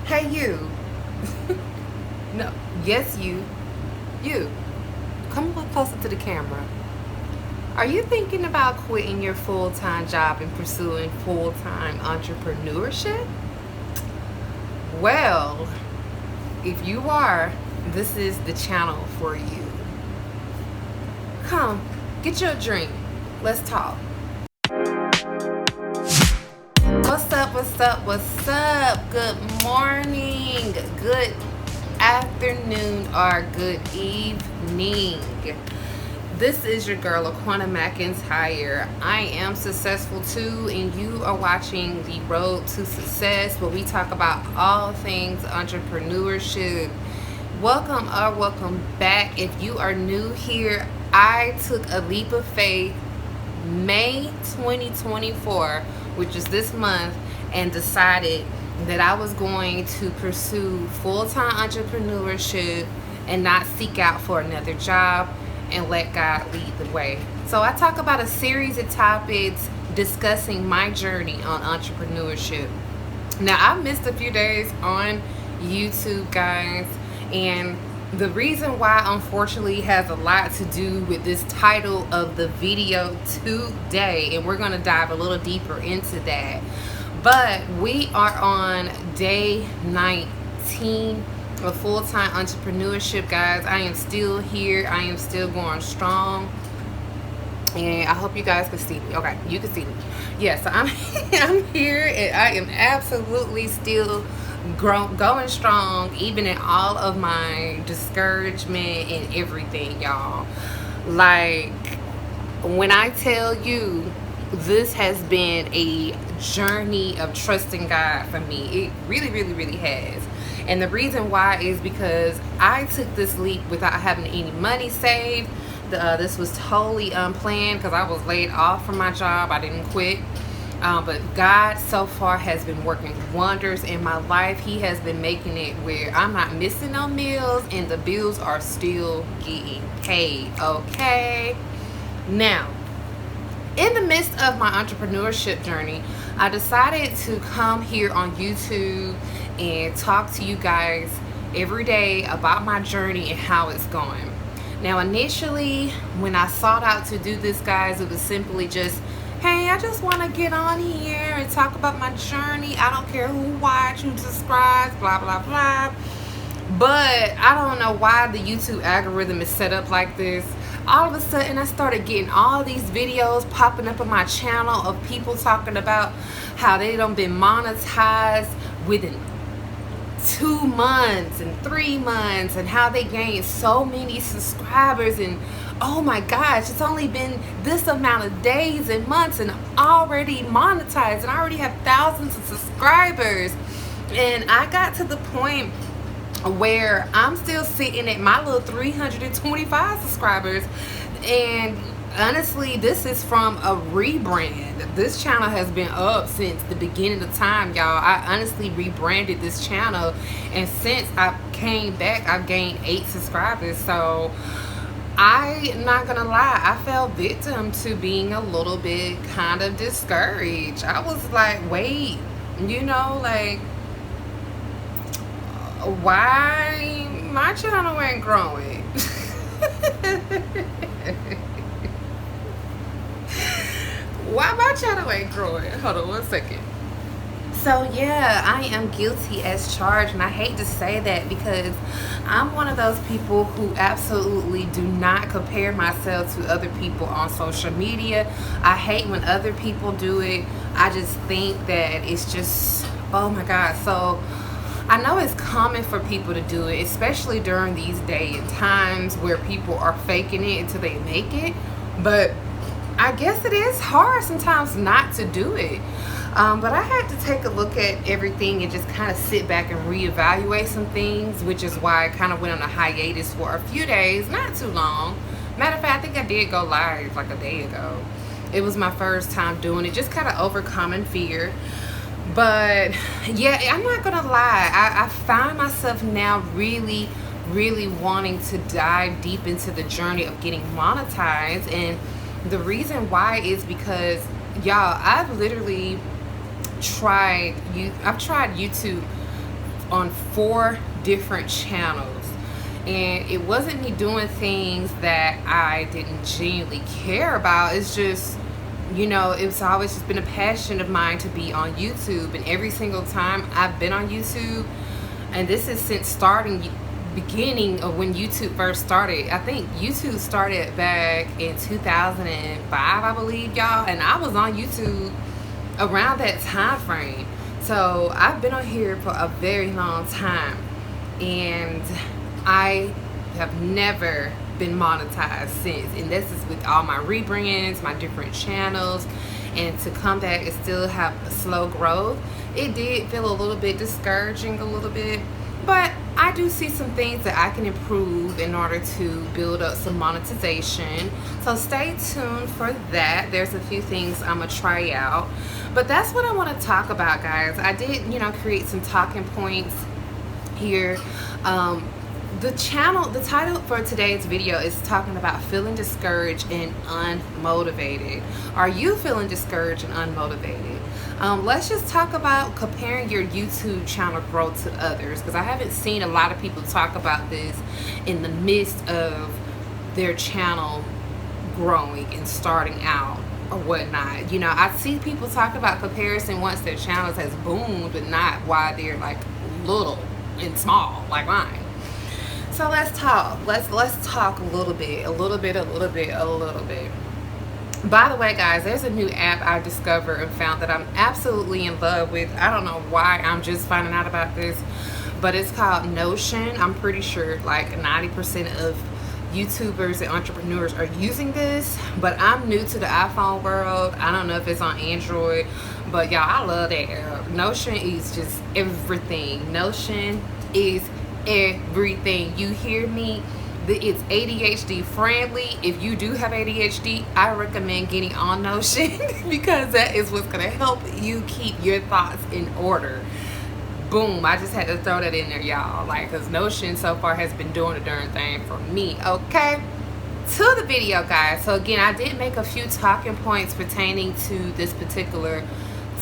Hey, you. No, yes, you. You. Come a little closer to the camera. Are you thinking about quitting your full-time job and pursuing full-time entrepreneurship? Well, if you are, this is the channel for you. Come, get your drink. Let's talk. What's up, what's up, what's up? Good morning, good afternoon, or good evening. This is your girl, Aquana McIntyre. I am successful too, and you are watching The Road to Success, where we talk about all things entrepreneurship. Welcome or welcome back. If you are new here, I took a leap of faith May 2024, which is this month, and decided that I was going to pursue full-time entrepreneurship and not seek out for another job and let God lead the way. So I talk about a series of topics discussing my journey on entrepreneurship. Now, I missed a few days on YouTube, guys, and the reason why, unfortunately, has a lot to do with this title of the video today, and we're going to dive a little deeper into that. But we are on day 19 of full-time entrepreneurship, guys. I am still here. I am still going strong, and I hope you guys can see me. Okay, you can see me. Yeah, so I'm here, and I am absolutely still going strong, even in all of my discouragement and everything, y'all. Like, when I tell you, this has been a journey of trusting God for me. It really, really, really has. And the reason why is because I took this leap without having any money saved. This was totally unplanned because I was laid off from my job. I didn't quit. But God so far has been working wonders in my life. He has been making it where I'm not missing no meals and the bills are still getting paid. Okay? Now, in the midst of my entrepreneurship journey, I decided to come here on YouTube and talk to you guys every day about my journey and how it's going. Now, initially, when I sought out to do this, guys, it was simply just, hey, I just want to get on here and talk about my journey. I don't care who watch, who subscribes, blah, blah, blah. But I don't know why the YouTube algorithm is set up like this. All of a sudden, I started getting all these videos popping up on my channel of people talking about how they done been monetized within 2 months and 3 months, and how they gained so many subscribers, and oh my gosh, it's only been this amount of days and months and I'm already monetized and I already have thousands of subscribers. And I got to the point where I'm still sitting at my little 325 subscribers, and honestly, this is from a rebrand. This channel has been up since the beginning of time, y'all. I honestly rebranded this channel, and since I came back, I've gained 8 subscribers. So I'm not gonna lie, I fell victim to being a little bit kind of discouraged. I was like, wait, like, why my channel ain't growing? Why my channel ain't growing? Hold on 1 second. So yeah, I am guilty as charged, and I hate to say that because I'm one of those people who absolutely do not compare myself to other people on social media. I hate when other people do it. I just think that it's just, oh my God. So I know it's common for people to do it, especially during these days and times where people are faking it until they make it. But I guess it is hard sometimes not to do it. But I had to take a look at everything and just kind of sit back and reevaluate some things, which is why I kind of went on a hiatus for a few days, not too long. Matter of fact, I think I did go live like a day ago. It was my first time doing it, just kind of overcoming fear. But yeah, I'm not gonna lie, I find myself now really wanting to dive deep into the journey of getting monetized. And the reason why is because, y'all, I've tried YouTube on 4 different channels. And it wasn't me doing things that I didn't genuinely care about. It's just, you know, it's always just been a passion of mine to be on YouTube. And every single time I've been on YouTube, and this is since beginning of when YouTube first started. I think YouTube started back in 2005, I believe, y'all. And I was on YouTube around that time frame. So I've been on here for a very long time. And I have never been monetized since, and this is with all my rebrands, my different channels, and to come back and still have a slow growth, it did feel a little bit discouraging, a little bit, but I do see some things that I can improve in order to build up some monetization. So stay tuned for that. There's a few things I'm gonna try out, but that's what I want to talk about, guys. I did, you know, create some talking points here. The title for today's video is talking about feeling discouraged and unmotivated. Are you feeling discouraged and unmotivated? Let's just talk about comparing your YouTube channel growth to others, because I haven't seen a lot of people talk about this in the midst of their channel growing and starting out or whatnot. You know, I see people talk about comparison once their channels has boomed, but not while they're like little and small like mine. So let's talk. Let's talk a little bit. By the way, guys, there's a new app I discovered and found that I'm absolutely in love with. I don't know why I'm just finding out about this, but it's called Notion. I'm pretty sure like 90% of YouTubers and entrepreneurs are using this, but I'm new to the iPhone world. I don't know if it's on Android, but y'all, I love that app. Notion is just everything. Notion is everything. You hear me? It's ADHD friendly. If you do have ADHD, I recommend getting on Notion because that is what's going to help you keep your thoughts in order. Boom, I just had to throw that in there, y'all, like, because Notion so far has been doing a darn thing for me. Okay, to the video, guys. So again, I did make a few talking points pertaining to this particular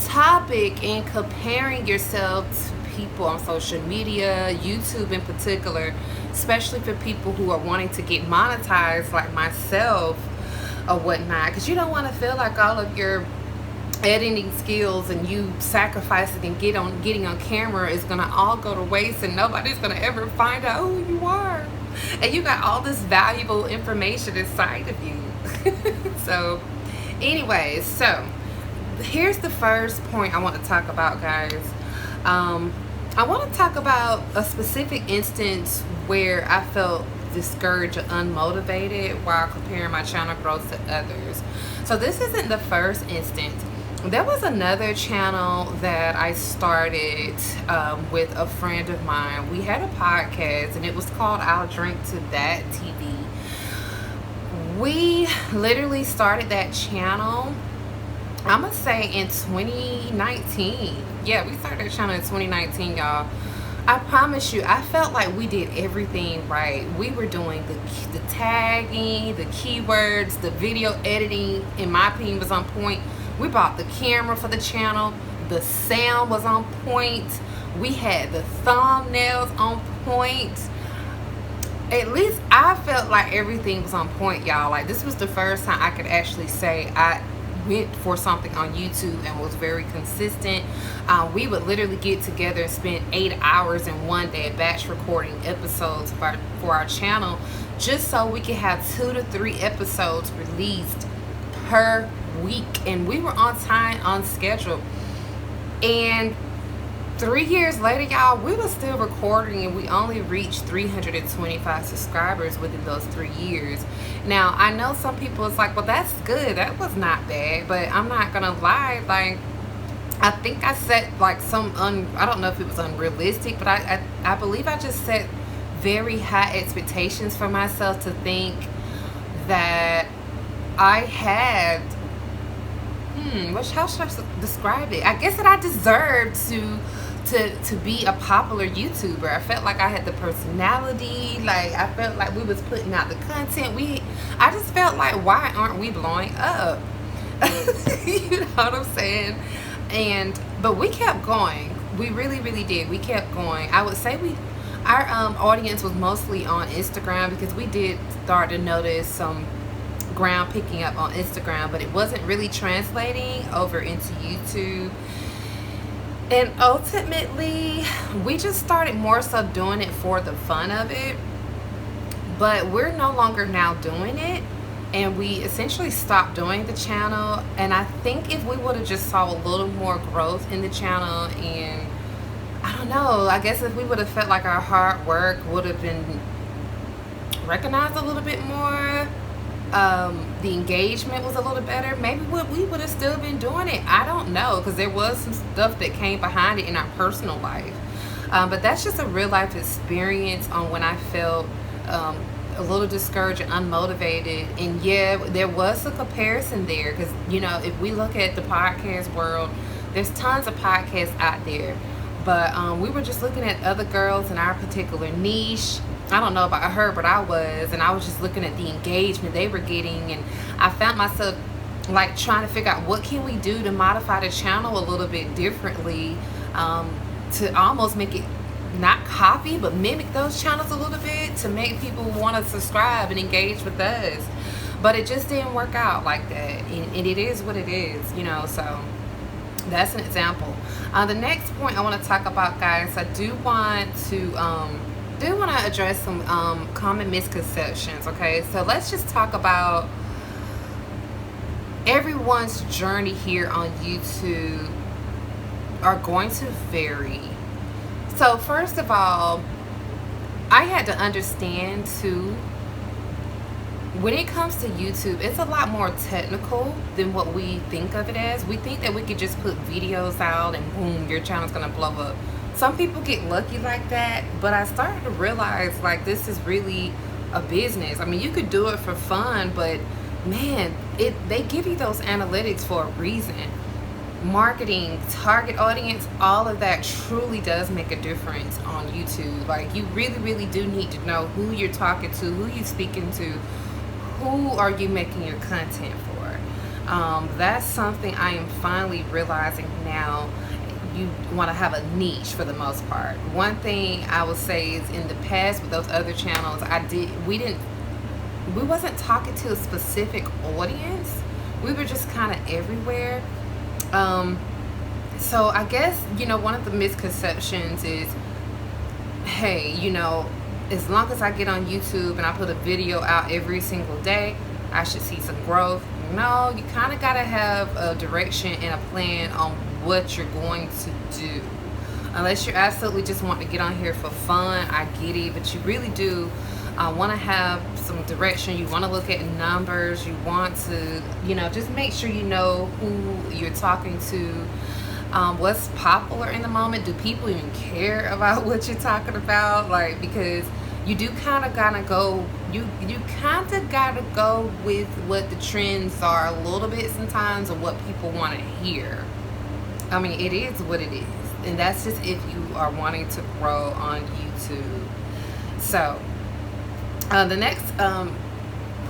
topic and comparing yourself to people on social media, YouTube in particular, especially for people who are wanting to get monetized like myself or whatnot, because you don't want to feel like all of your editing skills and you sacrificing and getting on camera is gonna all go to waste and nobody's gonna ever find out who you are, and you got all this valuable information inside of you. So anyways, so here's the first point I want to talk about, guys. I want to talk about a specific instance where I felt discouraged or unmotivated while comparing my channel growth to others. So this isn't the first instance. There was another channel that I started with a friend of mine. We had a podcast and it was called I'll Drink to That TV. We literally started that channel, I'm gonna say, in 2019. Yeah, we started that channel in 2019, y'all. I promise you, I felt like we did everything right. We were doing the tagging, the keywords, the video editing, in my opinion, was on point. We bought the camera for the channel. The sound was on point. We had the thumbnails on point. At least I felt like everything was on point, y'all. Like, this was the first time I could actually say I went for something on YouTube and was very consistent. We would literally get together and spend 8 hours in one day batch recording episodes for our channel, just so we could have 2 to 3 episodes released per week, and we were on time, on schedule. And 3 years later, y'all, we were still recording, and we only reached 325 subscribers within those 3 years. Now, I know some people, it's like, well, that's good, that was not bad, but I'm not gonna lie, like, I think I set like I don't know if it was unrealistic, but I believe I just set very high expectations for myself to think that I had how should I describe it? I guess that I deserved to be a popular YouTuber. I felt like I had the personality, like I felt like we was putting out the content. I just felt like, why aren't we blowing up? You know what I'm saying? But we kept going. We really, really did. We kept going. I would say our audience was mostly on Instagram, because we did start to notice some ground picking up on Instagram, but it wasn't really translating over into YouTube. And ultimately, we just started more so doing it for the fun of it. But we're no longer now doing it, and we essentially stopped doing the channel. And I think if we would have just saw a little more growth in the channel, and I don't know, I guess if we would have felt like our hard work would have been recognized a little bit more, the engagement was a little better, maybe we would have still been doing it. I don't know, because there was some stuff that came behind it in our personal life. But that's just a real life experience on when I felt a little discouraged and unmotivated. And yeah, there was a comparison there, because if we look at the podcast world, there's tons of podcasts out there, but we were just looking at other girls in our particular niche. I don't know about her, but I was just looking at the engagement they were getting, and I found myself like trying to figure out what can we do to modify the channel a little bit differently, to almost make it not copy but mimic those channels a little bit, to make people want to subscribe and engage with us. But it just didn't work out like that, and it is what it is, so that's an example. The next point I want to talk about, guys, I do want to address some common misconceptions. Okay, so let's just talk about everyone's journey here on YouTube are going to vary. So first of all, I had to understand too, when it comes to YouTube, it's a lot more technical than what we think of it as. We think that we could just put videos out and boom, your channel's gonna blow up. Some people get lucky like that, but I started to realize like this is really a business. I mean, you could do it for fun, but man, they give you those analytics for a reason. Marketing, target audience, all of that truly does make a difference on YouTube. Like, you really, really do need to know who you're talking to, who you're speaking to, who are you making your content for. That's something I am finally realizing now. You want to have a niche for the most part. One thing I would say is, in the past with those other channels, we wasn't talking to a specific audience. We were just kind of everywhere. So I guess, one of the misconceptions is, hey, as long as I get on YouTube and I put a video out every single day, I should see some growth. No, you kind of got to have a direction and a plan on what you're going to do. Unless you absolutely just want to get on here for fun, I get it, but you really do want to have some direction. You want to look at numbers. You want to, just make sure you know who you're talking to, what's popular in the moment. Do people even care about what you're talking about? Like, because you do kind of gotta go, you kind of gotta go with what the trends are a little bit sometimes, or what people want to hear. I mean, it is what it is, and that's just if you are wanting to grow on YouTube. So the next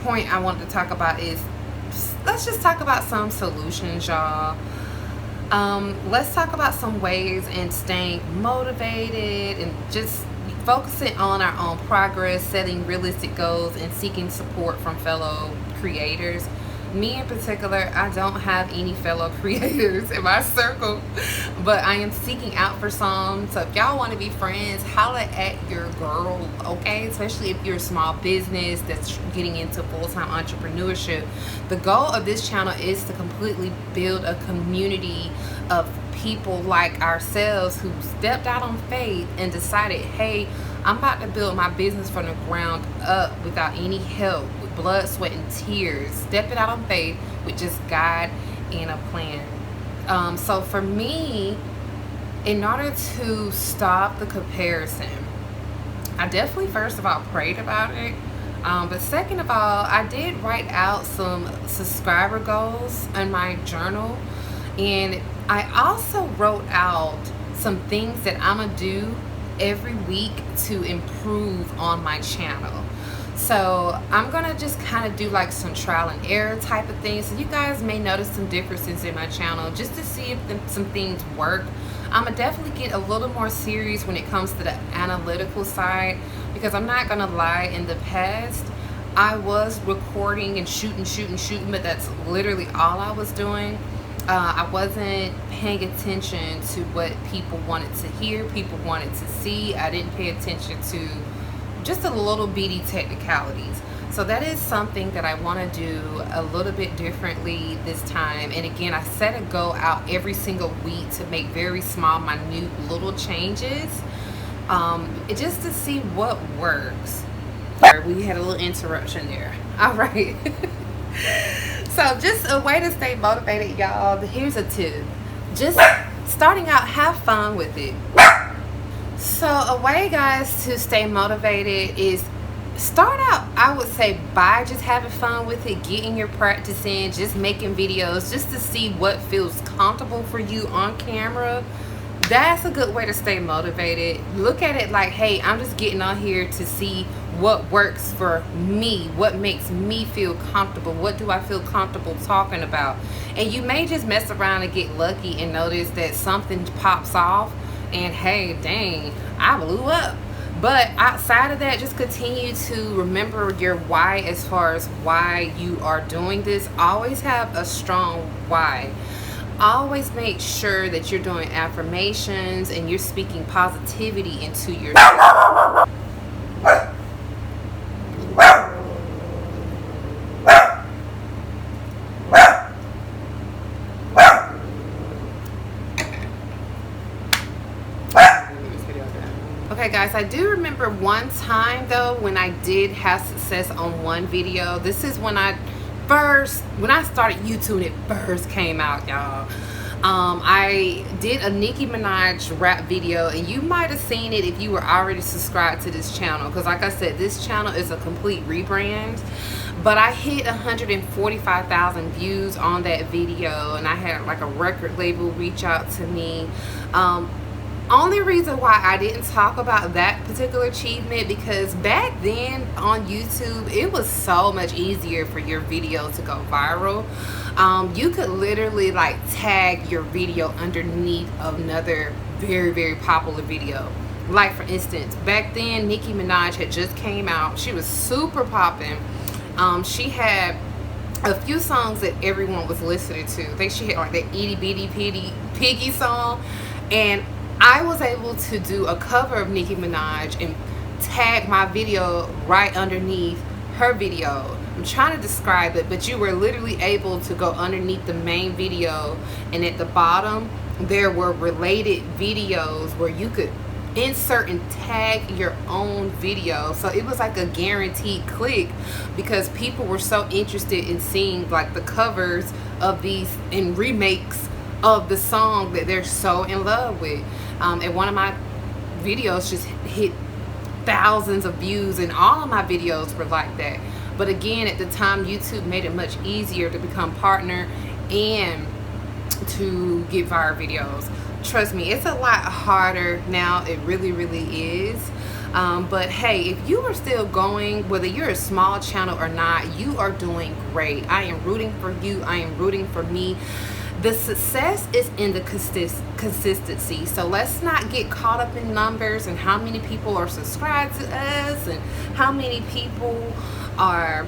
point I wanted to talk about is, let's just talk about some solutions, y'all. Let's talk about some ways in staying motivated and just focusing on our own progress, setting realistic goals, and seeking support from fellow creators. Me in particular, I don't have any fellow creators in my circle, but I am seeking out for some. So if y'all want to be friends, holla at your girl, okay? Especially if you're a small business that's getting into full-time entrepreneurship. The goal of this channel is to completely build a community of people like ourselves who stepped out on faith and decided, hey, I'm about to build my business from the ground up without any help, with blood, sweat, and tears, stepping out on faith with just God and a plan. So for me, in order to stop the comparison, I definitely, first of all, prayed about it. But second of all, I did write out some subscriber goals in my journal. And I also wrote out some things that I'm gonna do every week to improve on my channel. So I'm gonna just kind of do like some trial and error type of things. So you guys may notice some differences in my channel, just to see if some things work. I'm gonna definitely get a little more serious when it comes to the analytical side, because I'm not gonna lie, in the past I was recording and shooting, but that's literally all I was doing. I wasn't paying attention to what people wanted to hear, people wanted to see. I didn't pay attention to just a little bitty technicalities. So that is something that I want to do a little bit differently this time. And again, I set a goal out every single week to make very small, minute little changes, just to see what works. We had a little interruption there. All right. So just a way to stay motivated, y'all. Here's a tip. Just starting out, have fun with it. So a way, guys, to stay motivated is start out, I would say, by just having fun with it, getting your practice in, just making videos, just to see what feels comfortable for you on camera. That's a good way to stay motivated. Look at it like, hey, I'm just getting on here to see what works for me, what makes me feel comfortable, what do I feel comfortable talking about. And you may just mess around and get lucky and notice that something pops off and hey, dang, I blew up. But outside of that, just continue to remember your why as far as why you are doing this. Always have a strong why. Always make sure that you're doing affirmations and you're speaking positivity into your Okay guys, I do remember one time though when I did have success on one video. This is when I started YouTube and it first came out, y'all. I did a Nicki Minaj rap video, and you might have seen it if you were already subscribed to this channel, because like I said, this channel is a complete rebrand. But I hit 145,000 views on that video, and I had like a record label reach out to me. Only reason why I didn't talk about that particular achievement, because back then on YouTube it was so much easier for your video to go viral. You could literally like tag your video underneath another very popular video. Like for instance, back then Nicki Minaj had just came out. She was super popping. She had a few songs that everyone was listening to. I think she had like that Itty Bitty Piggy song, and I was able to do a cover of Nicki Minaj and tag my video right underneath her video. I'm trying to describe it, but you were literally able to go underneath the main video, and at the bottom there were related videos where you could insert and tag your own video. So it was like a guaranteed click, because people were so interested in seeing like the covers of these and remakes of the song that they're so in love with. And one of my videos just hit thousands of views, and all of my videos were like that. But again, at the time, YouTube made it much easier to become partner and to get viral videos. Trust me, it's a lot harder now. It really is. But hey, if you are still going, whether you're a small channel or not, you are doing great. I am rooting for you. I am rooting for me. The success is in the consistency. So let's not get caught up in numbers and how many people are subscribed to us and how many people are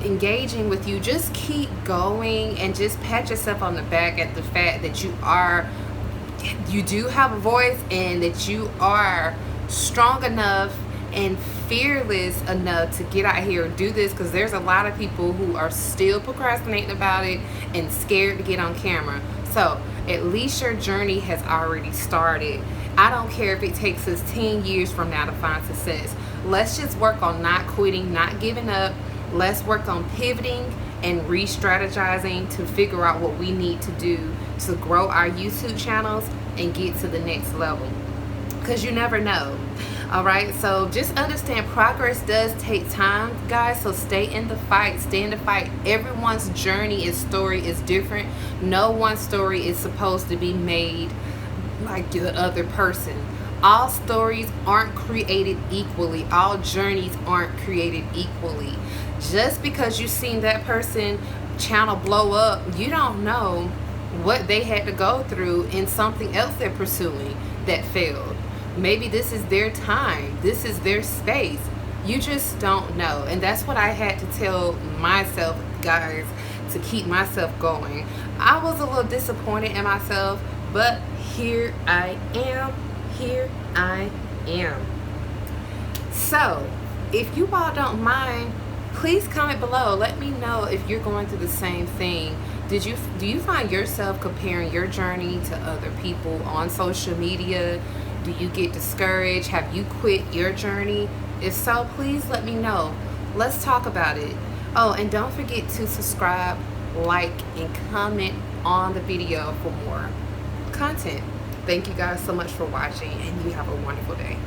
engaging with you. Just keep going and just pat yourself on the back at the fact that you do have a voice, and that you are strong enough and fearless enough to get out here and do this, because there's a lot of people who are still procrastinating about it and scared to get on camera. So at least your journey has already started. I don't care if it takes us 10 years from now to find success. Let's just work on not quitting, not giving up. Let's work on pivoting and re-strategizing to figure out what we need to do to grow our YouTube channels and get to the next level, because you never know. All right, so just understand progress does take time, guys. So stay in the fight. Stay in the fight. Everyone's journey and story is different. No one story is supposed to be made like the other person. All stories aren't created equally. All journeys aren't created equally. Just because you've seen that person channel blow up, you don't know what they had to go through in something else they're pursuing that failed. Maybe this is their time, this is their space. You just don't know. And that's what I had to tell myself, guys, to keep myself going. I was a little disappointed in myself, but here I am. Here I am. So, if you all don't mind, please comment below. Let me know if you're going through the same thing. Do you find yourself comparing your journey to other people on social media? Do you get discouraged? Have you quit your journey? If so, please let me know. Let's talk about it. Oh, and don't forget to subscribe, like, and comment on the video for more content. Thank you guys so much for watching, and you have a wonderful day.